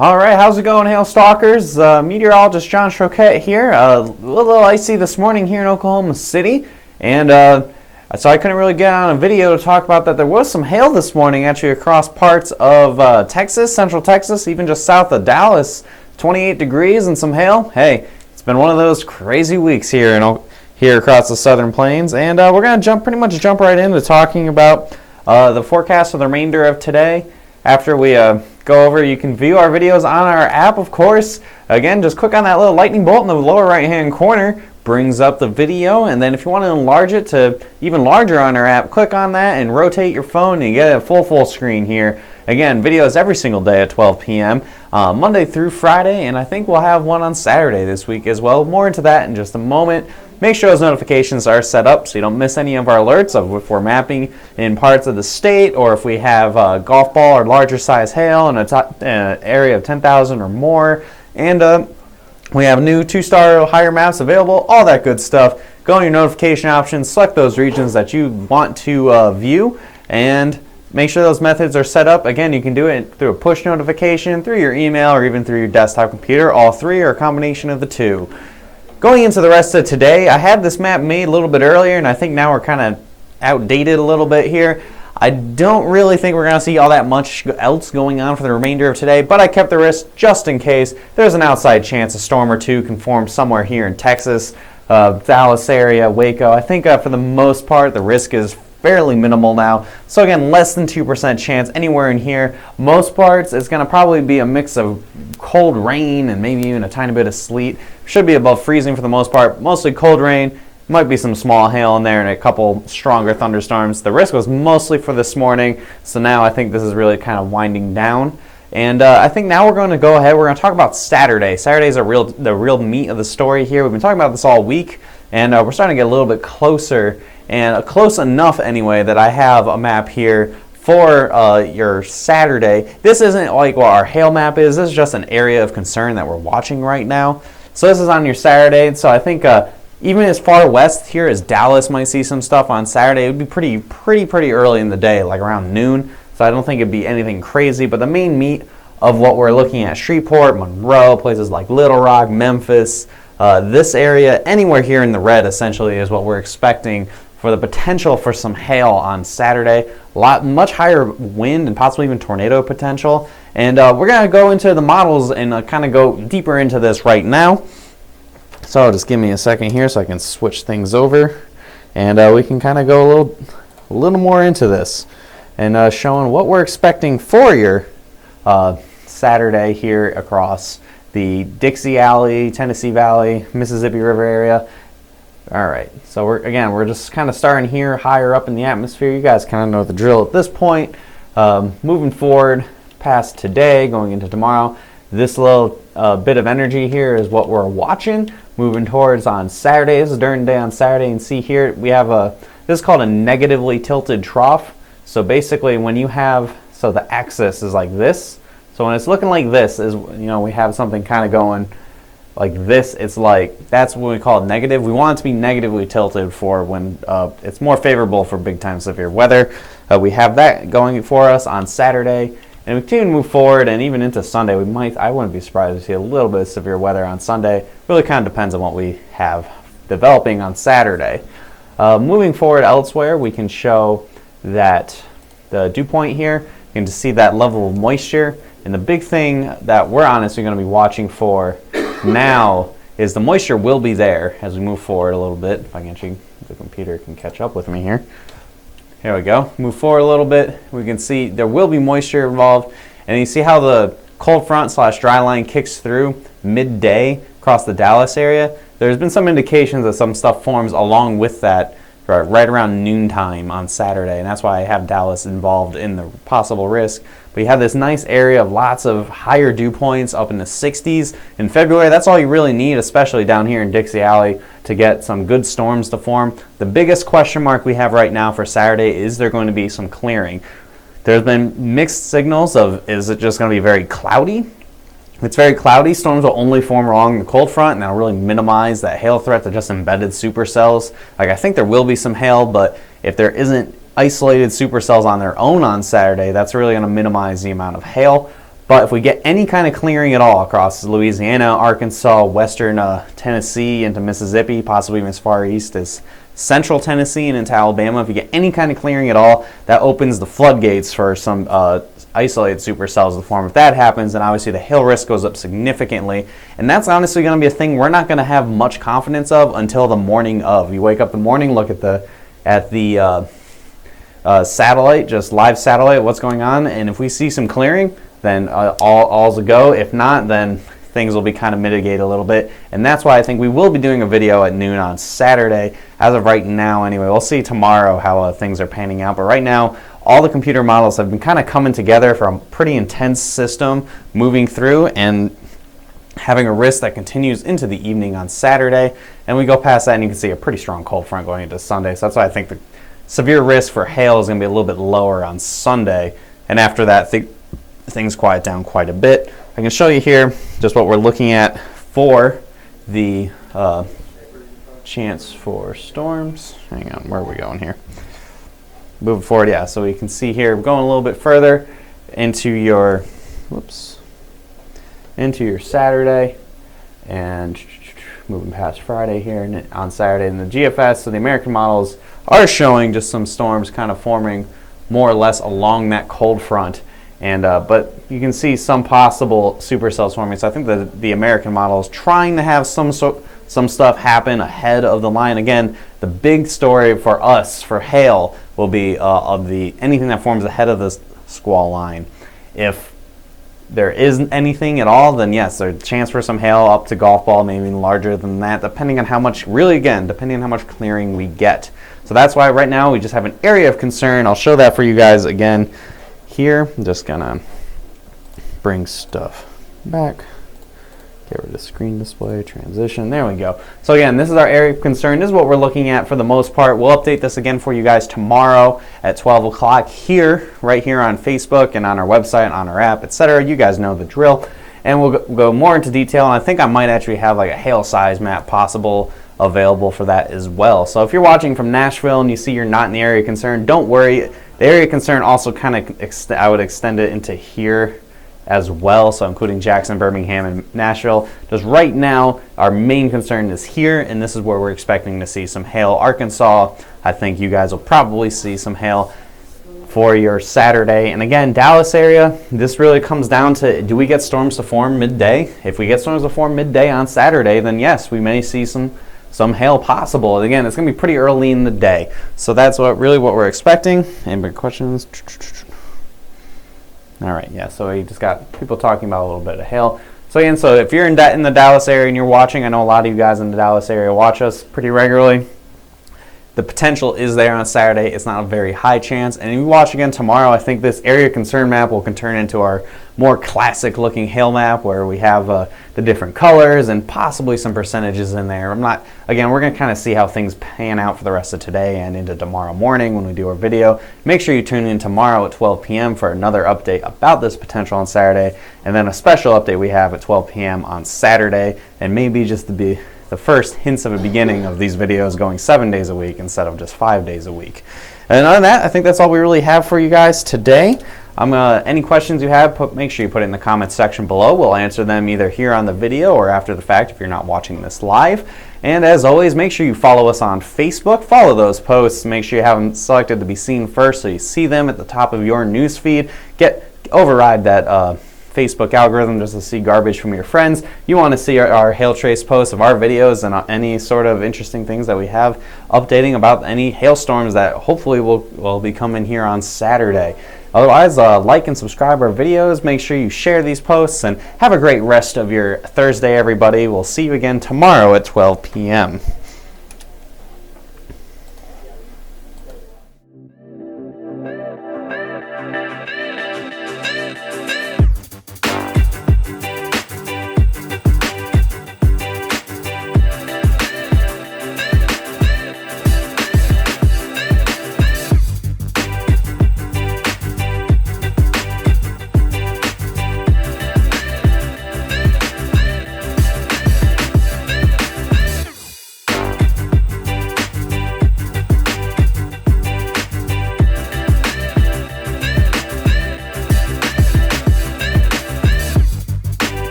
All right, how's it going, Hail Stalkers? Meteorologist John Choquette here. A little icy this morning here in Oklahoma City, and so I couldn't really get on a video to talk about that. There was some hail this morning actually across parts of Texas, central Texas, even just south of Dallas. 28 degrees and some hail. Hey, it's been one of those crazy weeks here across the southern plains, and we're going to pretty much jump right into talking about the forecast for the remainder of today. After we go over, you can view our videos on our app, of course. Again, just click on that little lightning bolt in the lower right-hand corner, brings up the video, and then if you want to enlarge it to even larger on our app, click on that and rotate your phone and you get a full screen here. Again, videos every single day at 12 p.m., Monday through Friday, and I think we'll have one on Saturday this week as well. More into that in just a moment. Make sure those notifications are set up so you don't miss any of our alerts of if we're mapping in parts of the state or if we have golf ball or larger size hail in an area of 10,000 or more. And we have new 2-star higher maps available, all that good stuff. Go in your notification options, select those regions that you want to view, and make sure those methods are set up. Again, you can do it through a push notification, through your email, or even through your desktop computer. All three or a combination of the two. Going into the rest of today, I had this map made a little bit earlier, and I think now we're kind of outdated a little bit here. I don't really think we're going to see all that much else going on for the remainder of today, but I kept the risk just in case. There's an outside chance a storm or two can form somewhere here in Texas, Dallas area, Waco. I think for the most part, the risk is fairly minimal now. So again, less than 2% chance anywhere in here. Most parts, it's going to probably be a mix of cold rain and maybe even a tiny bit of sleet. Should be above freezing for the most part. Mostly cold rain. Might be some small hail in there and a couple stronger thunderstorms. The risk was mostly for this morning. So now I think this is really kind of winding down. And I think now we're going to go ahead. We're going to talk about Saturday. Saturday is the real meat of the story here. We've been talking about this all week, and we're starting to get a little bit closer, and close enough anyway that I have a map here for your Saturday. This isn't like what our hail map is. This is just an area of concern that we're watching right now. So this is on your Saturday. So I think even as far west here as Dallas might see some stuff on Saturday. It would be pretty early in the day, like around noon. So I don't think it'd be anything crazy. But the main meat of what we're looking at, Shreveport, Monroe, places like Little Rock, Memphis, this area, anywhere here in the red essentially is what we're expecting for the potential for some hail on Saturday. Much higher wind and possibly even tornado potential. And we're going to go into the models and kind of go deeper into this right now. So just give me a second here so I can switch things over. And we can kind of go a little more into this and showing what we're expecting for your Saturday here across the Dixie Alley, Tennessee Valley, Mississippi River area. All right, so we're just kind of starting here higher up in the atmosphere. You guys kind of know the drill at this point. Moving forward past today, going into tomorrow, this little bit of energy here is what we're watching. Moving towards on Saturday. This is during the day on Saturday, and see here we have this is called a negatively tilted trough. So basically when you have, so the axis is like this. So when it's looking like this is, we have something kind of going like this. It's like, that's what we call negative. We want it to be negatively tilted for when it's more favorable for big time severe weather. We have that going for us on Saturday, and we continue to move forward, and even into Sunday I wouldn't be surprised to see a little bit of severe weather on Sunday. Really kind of depends on what we have developing on Saturday. Moving forward elsewhere, we can show that the dew point here, you can just see that level of moisture. And the big thing that we're honestly going to be watching for now is the moisture will be there as we move forward a little bit. If I can actually, the computer can catch up with me here. Here we go. Move forward a little bit. We can see there will be moisture involved. And you see how the cold front / dry line kicks through midday across the Dallas area. There's been some indications that some stuff forms along with that right around noontime on Saturday, and that's why I have Dallas involved in the possible risk. But you have this nice area of lots of higher dew points up in the 60s in February. That's all you really need, especially down here in Dixie Alley, to get some good storms to form. The biggest question mark we have right now for Saturday is there going to be some clearing. There's been mixed signals of, is it just going to be very cloudy? If it's very cloudy, storms will only form along the cold front, and that'll really minimize that hail threat to just embedded supercells. Like, I think there will be some hail, but if there isn't isolated supercells on their own on Saturday, that's really going to minimize the amount of hail. But if we get any kind of clearing at all across Louisiana, Arkansas, western Tennessee into Mississippi, possibly even as far east as central Tennessee and into Alabama, if you get any kind of clearing at all, that opens the floodgates for some isolated supercells to form. If that happens, then obviously the hail risk goes up significantly, and that's honestly going to be a thing we're not going to have much confidence of until the morning of. You wake up in the morning, look at the satellite, just live satellite, what's going on, and if we see some clearing, then all's a go. If not, then things will be kind of mitigated a little bit, and that's why I think we will be doing a video at noon on Saturday. As of right now, anyway, we'll see tomorrow how things are panning out, but right now, all the computer models have been kind of coming together for a pretty intense system moving through and having a risk that continues into the evening on Saturday, and we go past that and you can see a pretty strong cold front going into Sunday, so that's why I think the severe risk for hail is going to be a little bit lower on Sunday, and after that things quiet down quite a bit. I can show you here just what we're looking at for the chance for storms. Hang on, where are we going here? Moving forward, yeah, so we can see here, we're going a little bit further into your, into your Saturday, and moving past Friday here and on Saturday in the GFS. So the American models are showing just some storms kind of forming more or less along that cold front, and but you can see some possible supercells forming. So I think that the American model is trying to have some stuff happen ahead of the line. Again, the big story for us for hail will be anything that forms ahead of the squall line. If there isn't anything at all, then yes, there's a chance for some hail up to golf ball, maybe even larger than that, depending on how much, really again, depending on how much clearing we get. So that's why right now we just have an area of concern. I'll show that for you guys again here. I'm just gonna bring stuff back. Get rid of the screen display, transition, there we go. So again, this is our area of concern. This is what we're looking at for the most part. We'll update this again for you guys tomorrow at 12 o'clock here, right here on Facebook and on our website, on our app, etc. You guys know the drill. And we'll go more into detail, and I think I might actually have like a hail size map possible available for that as well. So if you're watching from Nashville and you see you're not in the area of concern, don't worry. The area of concern also kind of, I would extend it into here as well, so including Jackson, Birmingham, and Nashville. Just right now, our main concern is here, and this is where we're expecting to see some hail. Arkansas, I think you guys will probably see some hail for your Saturday. And again, Dallas area, this really comes down to, do we get storms to form midday? If we get storms to form midday on Saturday, then yes, we may see some hail possible. And again, it's going to be pretty early in the day. So that's really what we're expecting. Any questions? All right, yeah, so we just got people talking about a little bit of hail. So again, so if you're in the Dallas area and you're watching, I know a lot of you guys in the Dallas area watch us pretty regularly. The potential is there on Saturday. It's not a very high chance. And if you watch again tomorrow, I think this area concern map will turn into our more classic looking hail map where we have the different colors and possibly some percentages in there. Again, we're going to kind of see how things pan out for the rest of today and into tomorrow morning when we do our video. Make sure you tune in tomorrow at 12 p.m. for another update about this potential on Saturday, and then a special update we have at 12 p.m. on Saturday, and maybe just to be the first hints of a beginning of these videos going 7 days a week instead of just 5 days a week. And other than that, I think that's all we really have for you guys today. Any questions you have, make sure you put it in the comments section below. We'll answer them either here on the video or after the fact if you're not watching this live. And as always, make sure you follow us on Facebook. Follow those posts. Make sure you have them selected to be seen first so you see them at the top of your news feed. Override that Facebook algorithm just to see garbage from your friends. You want to see our hail trace posts of our videos and any sort of interesting things that we have updating about any hailstorms that hopefully will be coming here on Saturday. Otherwise, like and subscribe our videos. Make sure you share these posts, and have a great rest of your Thursday, everybody. We'll see you again tomorrow at 12 p.m.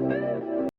you.